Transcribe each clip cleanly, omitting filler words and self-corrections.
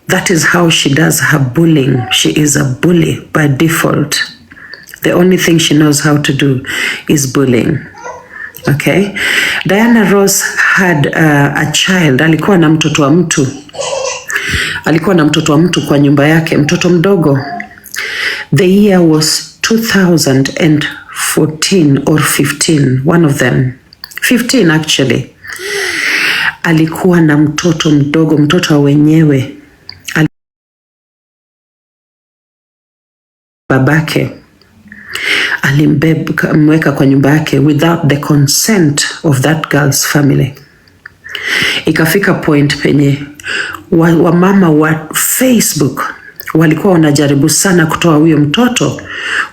That is how she does her bullying. She is a bully by default. The only thing she knows how to do is bullying. Okay? Diana Ross had a child. Alikuwa na mtoto wa mtu. Alikuwa na mtoto wa mtu kwa nyumba yake, mtoto mdogo. The year was 2014 or 15, one of them. 15 actually. Alikuwa na mtoto mdogo, mtoto wa wenyewe. Babake alimweka kwa nyumba yake without the consent of that girl's family. Ikafika point penye wamama wa Facebook walikuwa wanajaribu sana kutoa huyo mtoto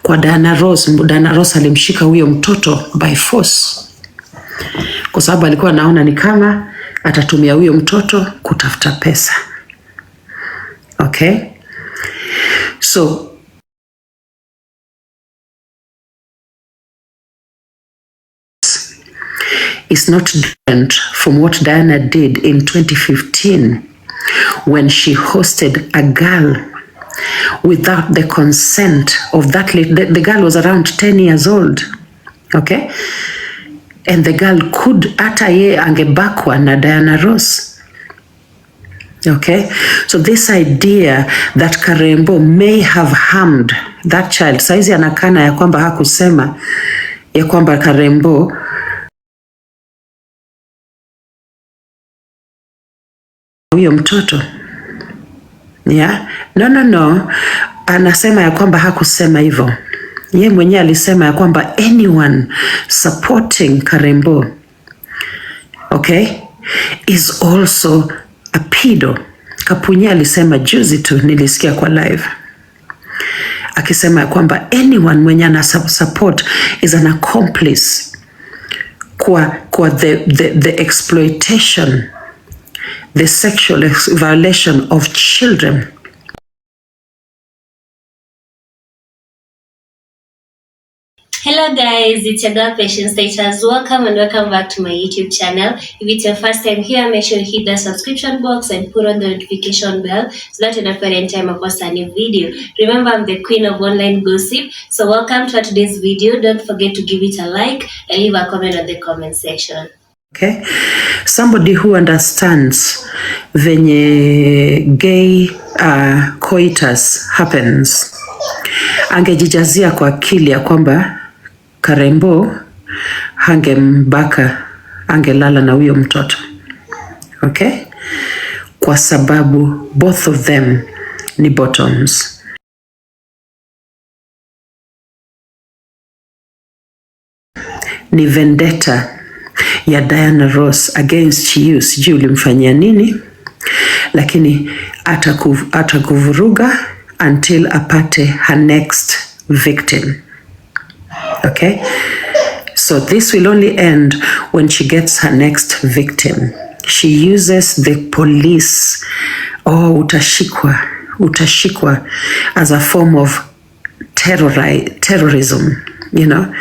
kwa Diana Ross. Diana Ross alimshika huyo mtoto by force, kwa sababu alikuwa anaona ni kama atatumia huyo mtoto kutafuta pesa. Okay? So is not different from what Diana did in 2015 when she hosted a girl without the consent of that the girl was around 10 years old. Okay? And the girl could hata ye angebakwa na Diana Ross. Okay? So this idea that Karembo may have harmed that child, saizi anakana ya kwamba hakusema ya kwamba Karembo huyo mtoto. Yeah? No. Anasema ya kwamba hakusema hivyo. Ye mwenye alisema ya kwamba anyone supporting Karembo, okay, is also a pedo. Kapunye alisema juzi tu, nilisikia kwa live, akisema ya kwamba anyone mwenye ana support is an accomplice kwa the exploitation, the sexual violation of children. Hello guys, it's your girl Patience Status. Welcome and welcome back to my YouTube channel. If it's your first time here, make sure you hit the subscription box and put on the notification bell so that you don't forget any time I post a new video. Remember, I'm the queen of online gossip. So welcome to today's video. Don't forget to give it a like and leave a comment on the comment section. Okay? Somebody who understands venye gay coitus happens angejijazia kwa akili ya kwamba Karembo hangembaka, angelala na huyo mtoto. Okay? Kwa sababu both of them ni bottoms. Ni vendetta ya Diana Ross against you. Sijui ulimfanyia nini, lakini atakuvuruga until apate her next victim. Okay? So this will only end when she gets her next victim. She uses the police, utashikwa as a form of terrorism, you know.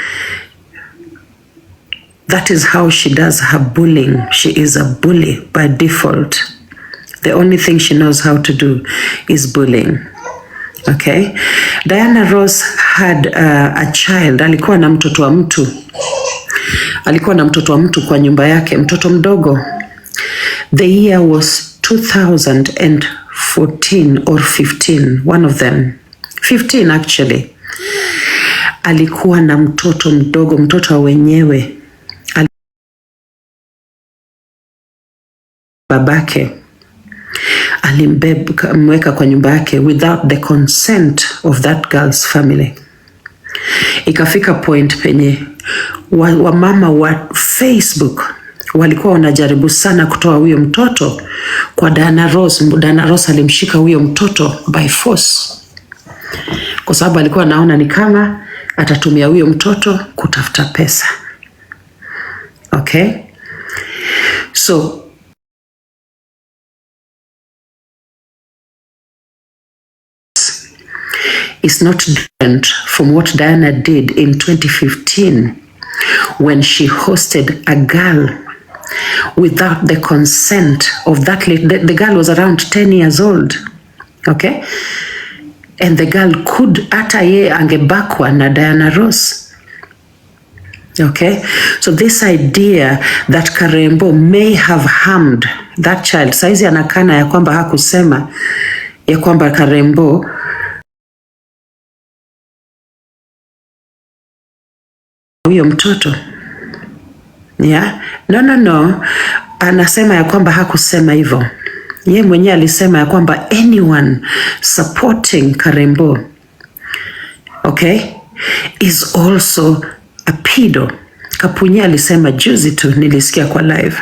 That is how she does her bullying. She is a bully by default. The only thing she knows how to do is bullying. Okay? Diana Ross had a child. Alikuwa na mtoto wa mtu. Alikuwa na mtoto wa mtu kwa nyumba yake, mtoto mdogo. The year was 2014 or 15, one of them. 15 actually. Alikuwa na mtoto mdogo, mtoto wa wenyewe. Babake alimweka kwa nyumba yake without the consent of that girl's family. Ikafika point penye wamama wa Facebook walikuwa wanajaribu sana kutoa huyo mtoto kwa Diana Ross. Diana Ross alimshika huyo mtoto by force, kwa sababu alikuwa anaona ni kama atatumia huyo mtoto kutafuta pesa. Okay? So is not different from what Diana did in 2015 when she hosted a girl without the consent of that the girl was around 10 years old. Okay, and the girl could, hata ye angebakwa na Diana Ross. Okay, so this idea that Karembo may have harmed that child, saizi anakana ya kwamba hakusema ya kwamba Karembo huyo mtoto. Yeah, no, anasema ya kwamba hakusema hivyo. Ye mwenyewe alisema ya kwamba anyone supporting Karembo, okay, is also a pedo. Kapunye alisema juzi tu, nilisikia kwa live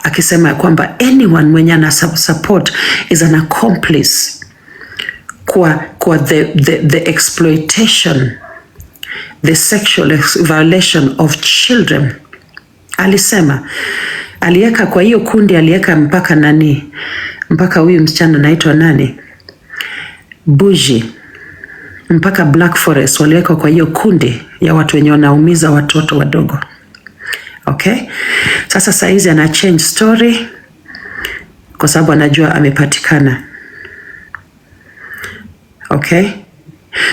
akisema ya kwamba anyone mwenye ana support is an accomplice kwa the exploitation, the sexual violation of children. Alisema aliweka kwa hiyo kundi, aliweka mpaka nani, mpaka huyu msichana naitwa nani, Buji, mpaka Black Forest waliweka kwa hiyo kundi ya watu wenye wanaumiza watoto wadogo. Okay, sasa saizi ana change story kwa sababu anajua amepatikana. Okay,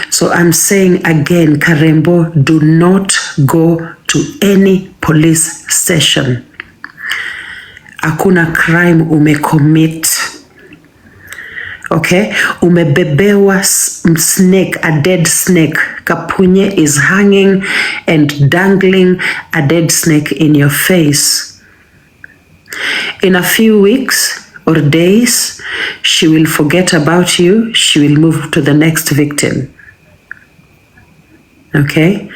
so I'm saying again, Karembo, do not go to any police station. Hakuna crime umecommit. Okay, umebebewa snake, a dead snake. Kapunye is hanging and dangling a dead snake in your face. In a few weeks or days, she will forget about you. She will move to the next victim. Okay,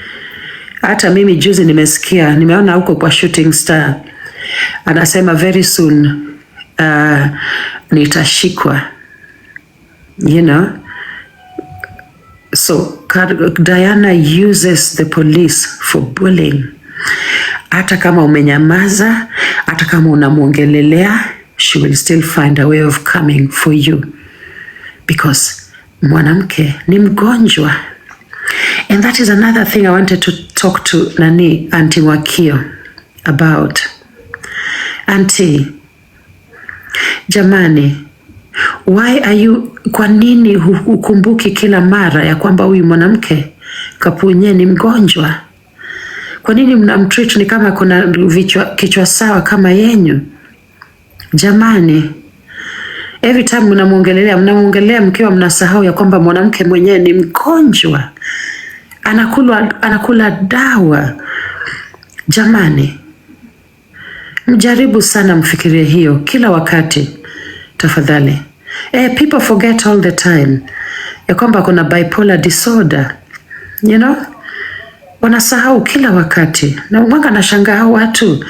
hata mimi juzi nimeona huko kwa Shooting Star anasema very soon nitashikwa, you know. So Diana uses the police for bullying. Hata kama umenyamaza, hata kama unamuongelelea, she will still find a way of coming for you because mwanamke ni mgonjwa. And that is another thing I wanted to talk to Auntie Wakio about. Auntie, jamani, why are you, kwa nini hukumbuki kila mara ya kwamba huyu mwanamke Kapunye ni mgonjwa? Kwa nini mnamtreat ni kama kuna kichwa sawa kama yenyu? Jamani, every time mnamuongelea mkiwa mnasahau ya kwamba mwanamke mwenyewe ni mgonjwa, anakula dawa. Jamani, mjaribu sana mfikirie hiyo kila wakati tafadhali. People forget all the time ya kwamba kuna bipolar disorder, you know. Wanasahau kila wakati, na mwanga nashangaa watu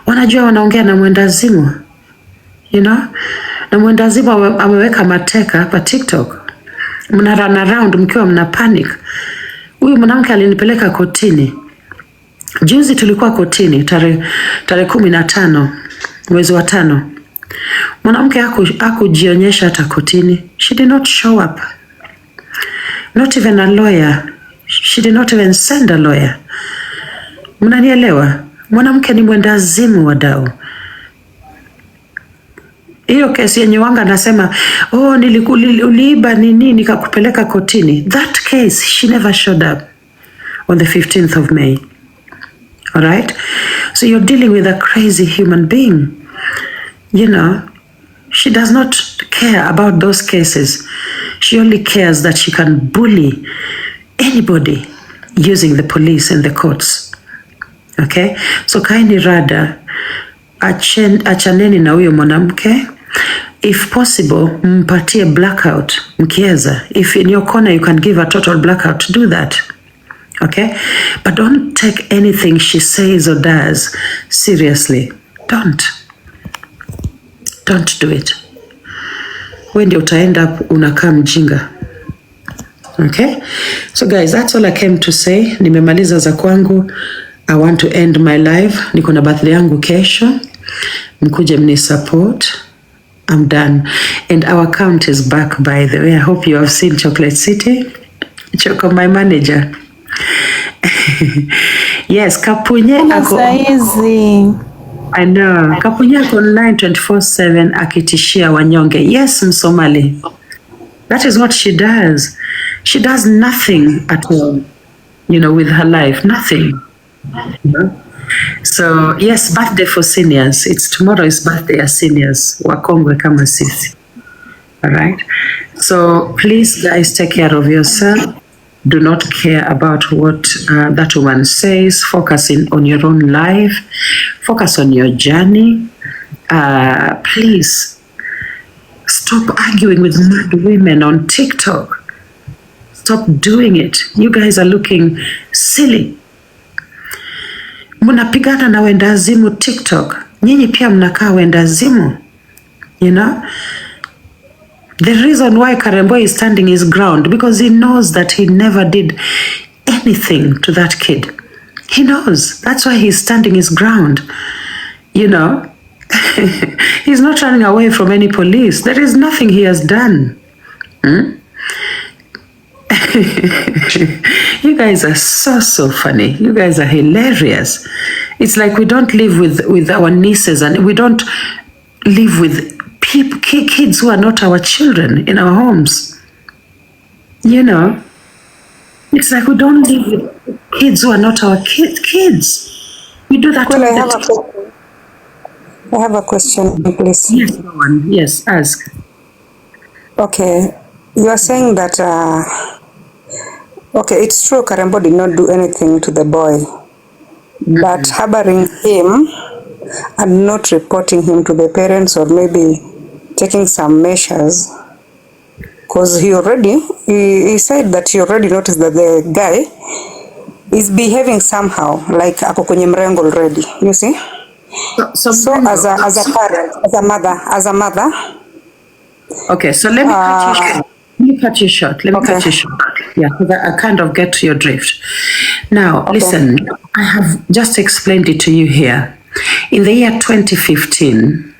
wanajua wanaongea na mwendazimu, you know, na mwendazimu ameweka mateka hapa TikTok. Mna run around mkiwa mna panic. Huyu mwanamke alinipeleka kotini juzi, tulikuwa kotini tarehe 15 mwezi wa 5. Mwanamke hakujionyesha hata kotini. She did not show up, not even a lawyer. She did not even send a lawyer. Mnanielewa? Mwanamke ni mwendazimu wadau. Hiyo kesi yenye wanga nasema, uliiba nini nikakupeleka kotini. That case, she never showed up on the 15th of May. All right? So you're dealing with a crazy human being. You know, she does not care about those cases. She only cares that she can bully anybody using the police and the courts. Okay? So kaini rada, achaneni na huyo mwanamke. If possible, mpatie blackout mkieza. If in your corner you can give a total blackout, do that. Okay? But don't take anything she says or does seriously. Don't do it. When ndio utaenda unakaa mjinga. Okay? So guys, that's all I came to say. Nimemaliza za kwangu. I want to end my life. Niko na birthday yangu kesho. Mkuje mni support. I'm done. And our account is back, by the way. I hope you have seen Chocolate City. Choco, my manager. Yes, Kapunye ako. I know. Kapunya online 24/7 akitishia wanyonge. Yes, Msomali. That is what she does. She does nothing at all, with her life. Nothing. So, yes, birthday for seniors. Tomorrow is birthday ya seniors. Wakongwe kama sisi. All right. So, please, guys, take care of yourself. Do not care about what that woman says. Focus on your own life. Focus on your journey. Please stop arguing with mad women on TikTok. Stop doing it. You guys are looking silly. Munapigana na wendazimu TikTok. Nyinyi pia mnakaa wendazimu. The reason why Karembo is standing his ground, because he knows that he never did anything to that kid. He knows. That's why he's standing his ground. He's not running away from any police. There is nothing he has done. You guys are so funny. You guys are hilarious. It's like we don't live with our nieces, and we don't live with kids who are not our children in our homes. It's like we don't live with kids who are not our kids. We do that. Well, I have a question, please. Yes, go on. Yes, ask. Okay, you are saying that, okay, it's true Karembo did not do anything to the boy, but harboring him and not reporting him to the parents, or maybe taking some measures, because he said that he already noticed that the guy is behaving somehow, like ako kwenye mrengo already, you see? So as a parent, as a mother. Okay, so let me cut you short. Yeah, because I kind of get to your drift. Now, okay. Listen, I have just explained it to you here. In the year 2015,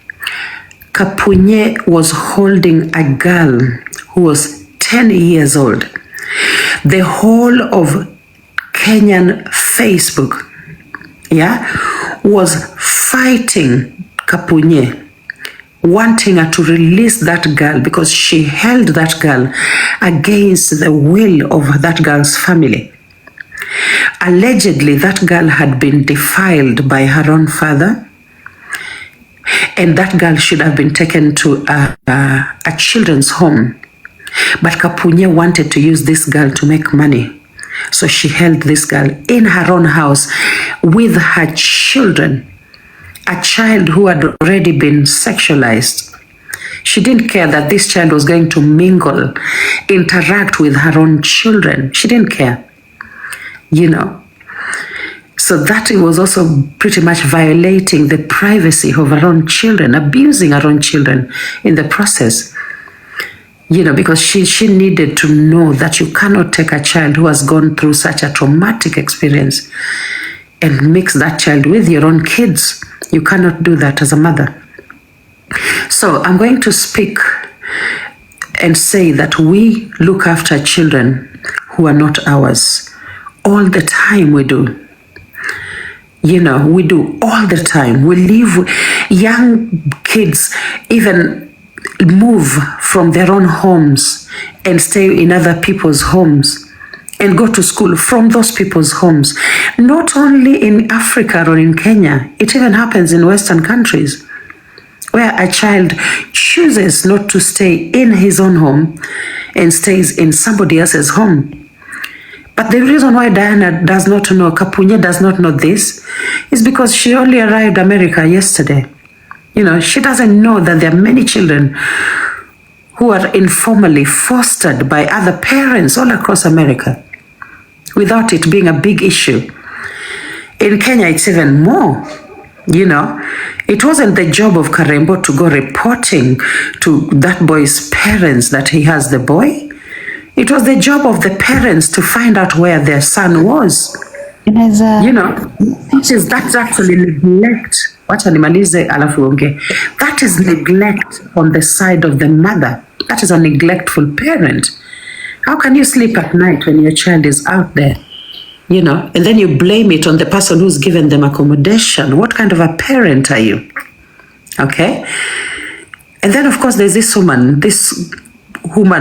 Kapunye was holding a girl who was 10 years old. The whole of Kenyan Facebook, was fighting Kapunye, wanting her to release that girl because she held that girl against the will of that girl's family. Allegedly, that girl had been defiled by her own father, and that girl should have been taken to a children's home. But Kapunye wanted to use this girl to make money. So she held this girl in her own house with her children, a child who had already been sexualized. She didn't care that this child was going to mingle, interact with her own children. She didn't care, So that was also pretty much violating the privacy of her own children, abusing her own children in the process. Because she needed to know that you cannot take a child who has gone through such a traumatic experience and mix that child with your own kids. You cannot do that as a mother. So I'm going to speak and say that we look after children who are not ours. All the time we do. We do all the time. We leave young kids, even move from their own homes and stay in other people's homes and go to school from those people's homes. Not only in Africa or in Kenya, it even happens in Western countries where a child chooses not to stay in his own home and stays in somebody else's home. But the reason why Diana does not know, Kapunye does not know this, is because she only arrived in America yesterday. She doesn't know that there are many children who are informally fostered by other parents all across America without it being a big issue. In Kenya, it's even more. It wasn't the job of Karembo to go reporting to that boy's parents that he has the boy. It was the job of the parents to find out where their son was. That's actually neglect. That is neglect on the side of the mother. That is a neglectful parent. How can you sleep at night when your child is out there? and then you blame it on the person who's given them accommodation. What kind of a parent are you? Okay. And then, of course, there's this woman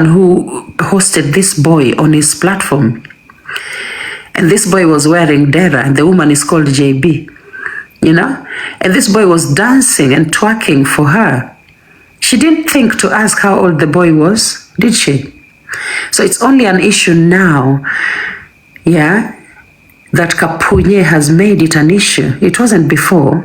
who hosted this boy on his platform. And this boy was wearing dera, and the woman is called JB, And this boy was dancing and twerking for her. She didn't think to ask how old the boy was, did she? So it's only an issue now, that Kapunye has made it an issue. It wasn't before,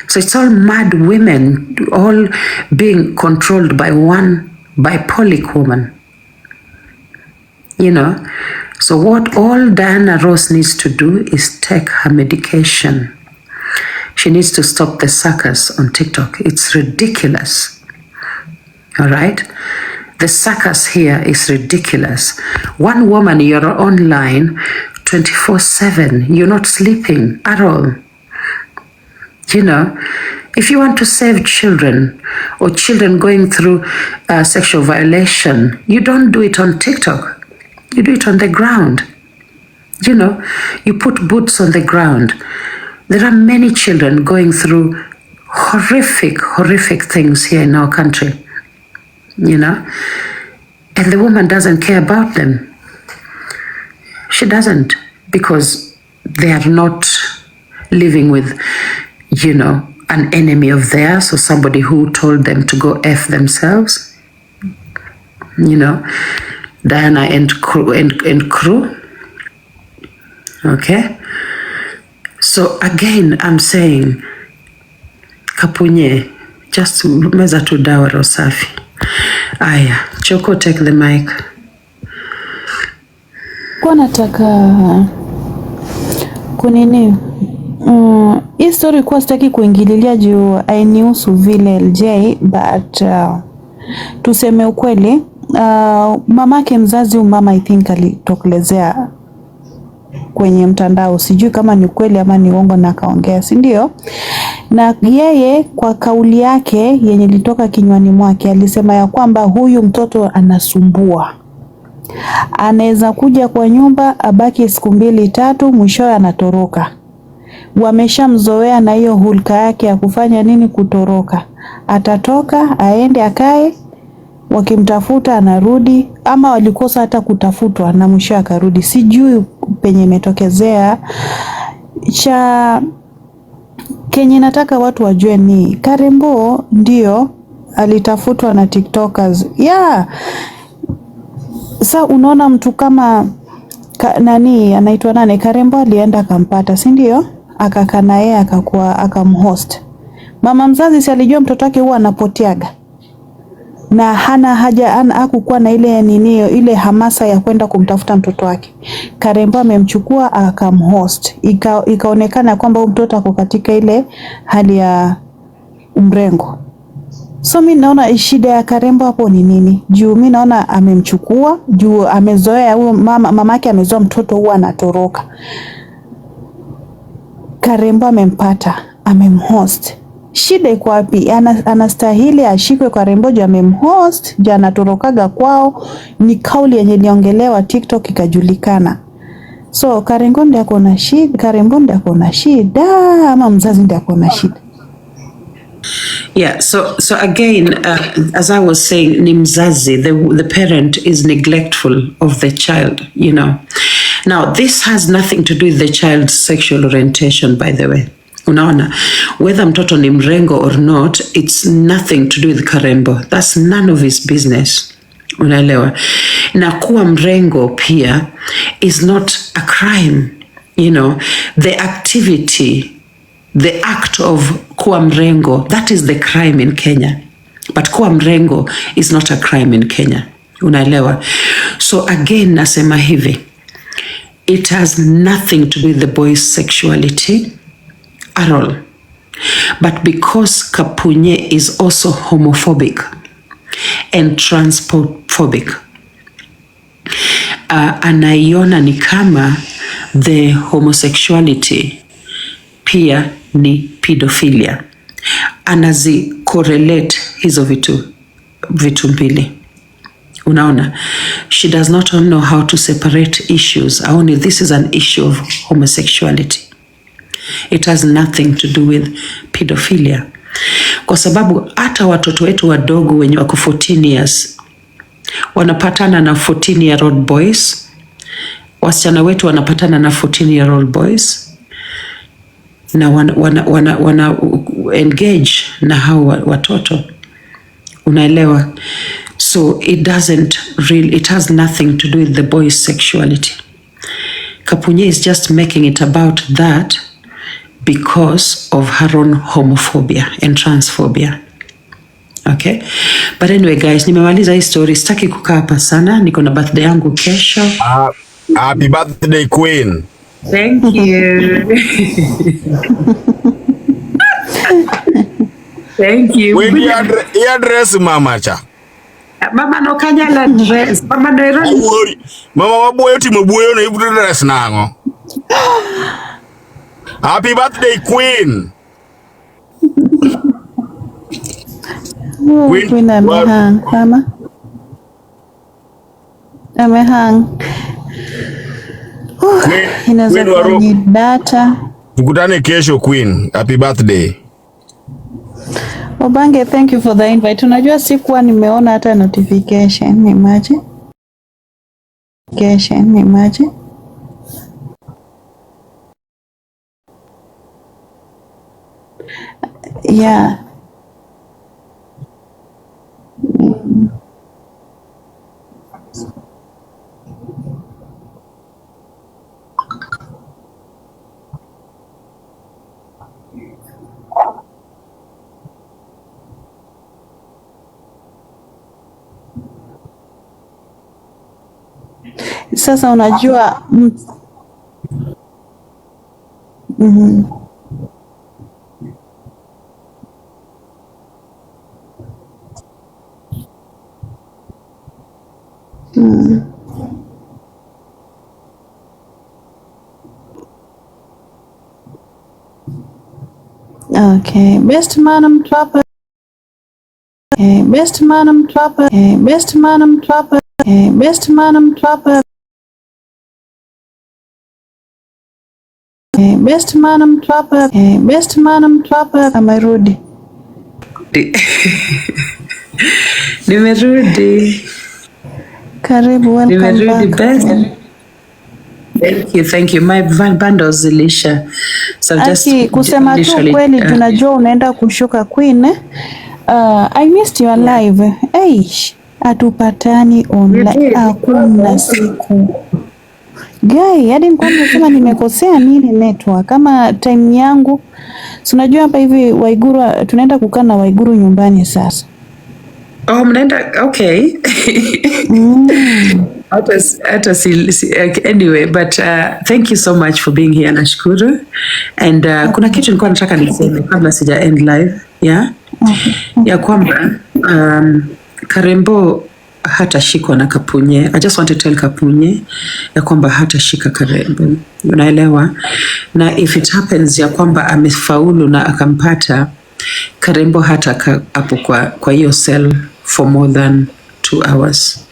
So it's all mad women, all being controlled by one bipolic woman, So what all Diana Ross needs to do is take her medication. She needs to stop the circus on TikTok. It's ridiculous. All right? The circus here is ridiculous. One woman, you're online 24/7. You're not sleeping at all. If you want to save children or children going through sexual violation, you don't do it on TikTok. You do it on the ground. You put boots on the ground. There are many children going through horrific things here in our country, and the woman doesn't care about them. She doesn't, because they are not living with, an enemy of theirs or somebody who told them to go F themselves. Diana and crew. Okay? So again, I'm saying, Kapunye, just meza tu dawa rosafi. Aya, Choko, take the mic. Kwa nataka kunini hii story kwa sitaki kuingililia juu hainihusu vile LJ, but tuseme ukweli, mamake mzazi mama I think alitokelezea kwenye mtandao, sijui kama ni kweli ama ni uongo, na kaongea, si ndio? Na yeye kwa kauli yake yenye ilitoka kinywani mwake alisema ya kwamba huyu mtoto anasumbua, anaweza kuja kwa nyumba abaki siku 2-3, mwisho anatoroka. Wameshamzoea na hiyo hulka yake ya kufanya nini, kutoroka. Atatoka aende akae, wakimtafuta anarudi, ama walikosa hata kutafutwa na mwisho akarudi. Sijui penye imetokezea. Cha kenye nataka watu wajue ni Karembo ndio alitafutwa na TikTokers. Sa unaona mtu kama nani anaitwa nani, Karembo alienda akampata, si ndio? Akakaa naye akamhost. Mama mzazi si alijua mtoto wake huwa anapoteaga, na hana haja hakukuwa na ile hamasa ya kwenda kumtafuta mtoto wake. Karembo amemchukua akamhost, ikaonekana kwamba mtoto ako katika ile hali ya mrengo. So mimi naona shida ya Karembo hapo ni nini? Juu mimi naona amemchukua, juu amezoea huyo mamake amezoea mtoto huwa anatoroka. Karembo amempata, amemhost. Shida iko wapi? Anastahili ashikwe. Karembo juu amemhost, juu anatorokaga kwao. Ni kauli yenye iliongelewa TikTok ikajulikana. So Karembo ndiye ako na shida, ama mzazi ndiye ako na shida? Yeah, so again, as I was saying, ni mzazi, the parent is neglectful of the child, Now, this has nothing to do with the child's sexual orientation, by the way. Unaona, whether mtoto ni mrengo or not, it's nothing to do with Karembo. That's none of his business. Unaelewa? Na kuwa mrengo pia is not a crime, The activity, the act of kuwa mrengo, that is the crime in Kenya. But kuwa mrengo is not a crime in Kenya. Unaelewa? So again, nasema hivi, it has nothing to do with the boy's sexuality at all. But because Kapunye is also homophobic and transphobic, anaiona ni kama the homosexuality pia ni pedophilia. Anazi correlate hizo vitu mbili. Unaona, she does not know how to separate issues. Only this is an issue of homosexuality. It has nothing to do with pedophilia. Kwa sababu hata watoto wetu wadogo wenye wako 14 years wanapatana na 14-year-old boys. Wasichana wetu wanapatana na 14-year-old boys na wana engage na hao watoto. Unaelewa? So it has nothing to do with the boy's sexuality. Kapunye is just making it about that because of her own homophobia and transphobia. Okay? But anyway guys, nimemaliza hii story. Sitaki kukaa hapa sana. Niko na birthday yangu kesho. Happy birthday queen. Thank you. Thank you. When you address mama cha. Mama no kanyala dress. Mama no eroni. Mama waboyo timoboyo na ibu dress nango. Happy birthday queen. Queen amehang mama. Amehang. Inaweza kuwa ni data. Tukutane kesho queen. Happy birthday. Obange, thank you for the invite. Unajua sikuwa nimeona hata notification. Imagine. Yeah. Sasa unajua Okay, best man mtrapa. Best man mtrapa. Best man mtrapa. Best man mtrapa. Best man mtrapa. Best man mtrapa. Amerudi. Nimerudi. Karibu, welcome back. Thank you. My bundles zilisha. So just kusema tu kweli tunajua unaenda kushuka queen. I missed your live. Atupatani online. Hakuna siku. Guy, hadi nilikuwa nimesema nimekosea nini network kama time yangu. Si unajua hapa hivi Waiguru tunaenda kukaa na Waiguru nyumbani sasa. Oh, mnaenda okay. Anyway, but thank you so much for being here, nashukuru. And kuna kitu nilikuwa nataka niseme kabla sija end live, yeah? Ya kwamba Karembo hatashikwa na Kapunye. I just want to tell Kapunye ya kwamba hatashika Karembo. Unaelewa? Na if it happens ya kwamba amefaulu na akampata, Karembo hata hapo kwa hiyo cell for more than 2 hours.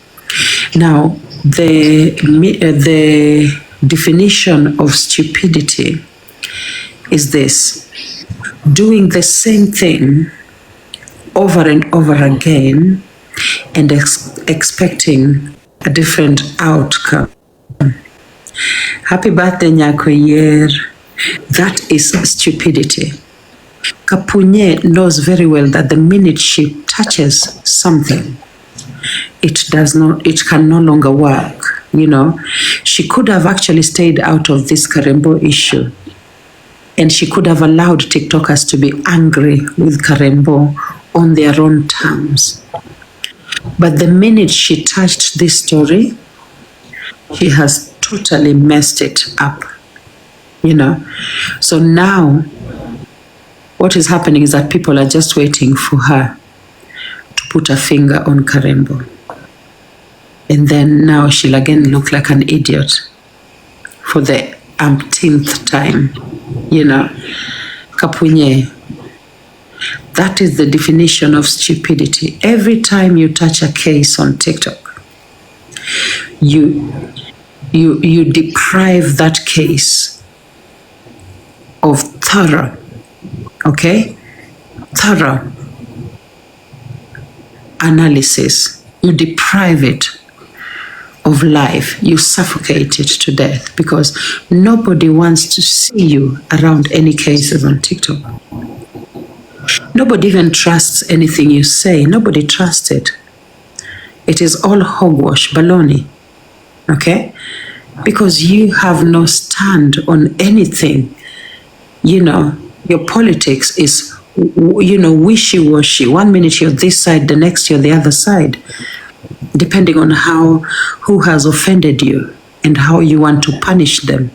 Now, the definition of stupidity is this: doing the same thing over and over again and expecting a different outcome. Happy birthday, Nyakoyer. That is stupidity. Kapunye knows very well that the minute she touches something, it can no longer work. You know, she could have actually stayed out of this Karembo issue, and she could have allowed TikTokers to be angry with Karembo on their own terms. But the minute she touched this story, she has totally messed it up, you know. So now what is happening is that people are just waiting for her to put a finger on Karembo. And then now she'll again look like an idiot for the umpteenth time, you know. Kapunye, that is the definition of stupidity. Every time you touch a case on TikTok, you deprive that case of thorough, okay, thorough analysis. You deprive it of life. You suffocate it to death because nobody wants to see you around any cases on TikTok. Nobody even trusts anything you say. Nobody trusts it. It is all hogwash, baloney. Okay? Because you have no stand on anything. You know, your politics is, wishy-washy. 1 minute you're this side, the next you're the other side, depending on who has offended you and how you want to punish them.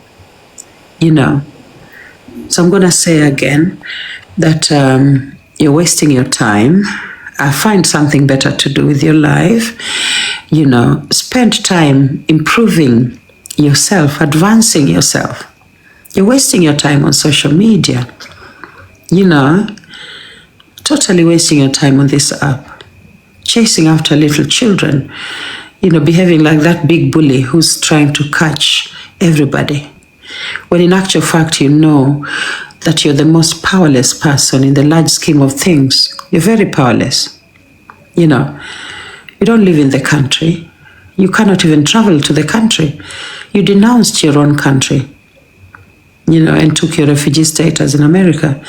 So I'm going to say again that you're wasting your time. Find something better to do with your life. Spend time improving yourself, advancing yourself. You're wasting your time on social media. Totally wasting your time on this app. Chasing after little children. Behaving like that big bully who's trying to catch everybody. When in actual fact, you know that you're the most powerless person in the large scheme of things. You're very powerless. You don't live in the country. You cannot even travel to the country. You denounced your own country, and took your refugee status in America.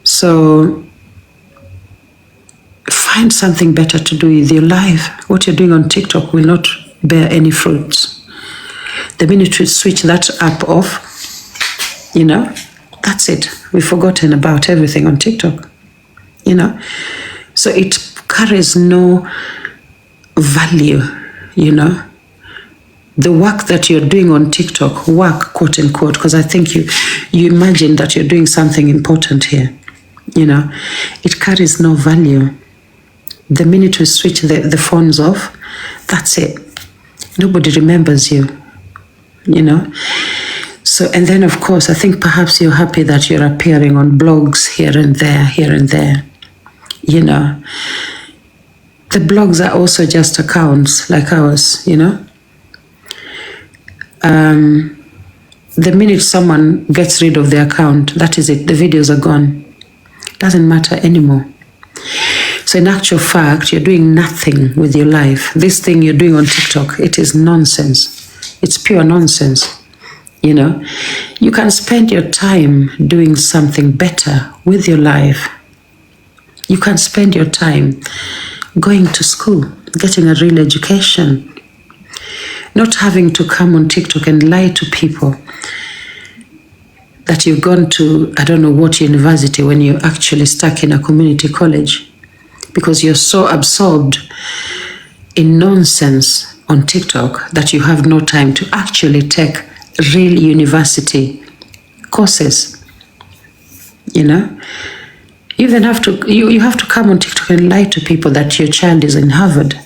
So find something better to do with your life. What you're doing on TikTok will not bear any fruits. The minute you switch that app off, that's it. We've forgotten about everything on TikTok. So it carries no value, The work that you're doing on TikTok, work, quote unquote, because I think you imagine that you're doing something important here. It carries no value. The minute we switch the phones off, that's it. Nobody remembers you, So, and then of course, I think perhaps you're happy that you're appearing on blogs here and there. The blogs are also just accounts like ours, The minute someone gets rid of the account, that is it. The videos are gone. Doesn't matter anymore. So in actual fact, you're doing nothing with your life. This thing you're doing on TikTok, it is nonsense. It's pure nonsense. You can spend your time doing something better with your life. You can spend your time going to school, getting a real education, not having to come on TikTok and lie to people that you've gone to, I don't know what university, when you're actually stuck in a community college, because you're so absorbed in nonsense on TikTok that you have no time to actually take real university courses. You even have to you have to come on TikTok and lie to people that your child is in Harvard,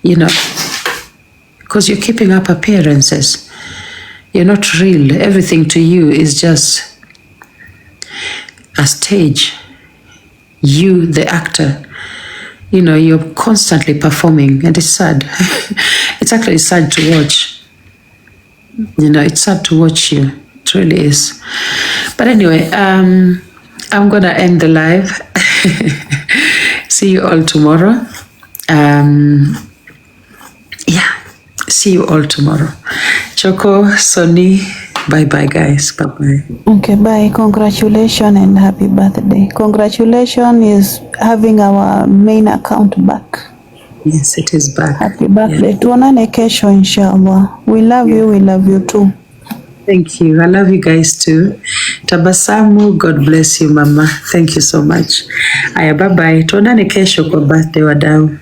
because you're keeping up appearances. You're not real. Everything to you is just a stage. You, the actor, you're constantly performing, and it's sad. It's actually sad to watch. It's sad to watch you. It really is. But anyway, I'm gonna end the live. See you all tomorrow. See you all tomorrow. Choco, Sonny, bye guys. Bye. Okay, bye. Congratulations and happy birthday. Congratulations is having our main account back. Yes, it is back. Happy birthday. Tuonane kesho inshallah. We love you. We love you too. Thank you. I love you guys too. Tabasamu, God bless you, Mama. Thank you so much. Aya, bye. Tuonane kesho kwa birthday wadau.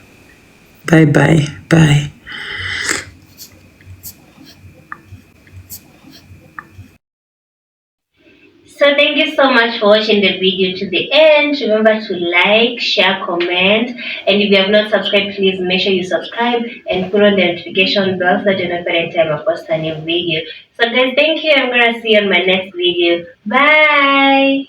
Bye. Bye. So thank you so much for watching the video to the end. Remember to like, share, comment, and if you have not subscribed, please make sure you subscribe and put on the notification bell so that you know every time I post a new video. So guys, thank you. I'm gonna see you on my next video. Bye.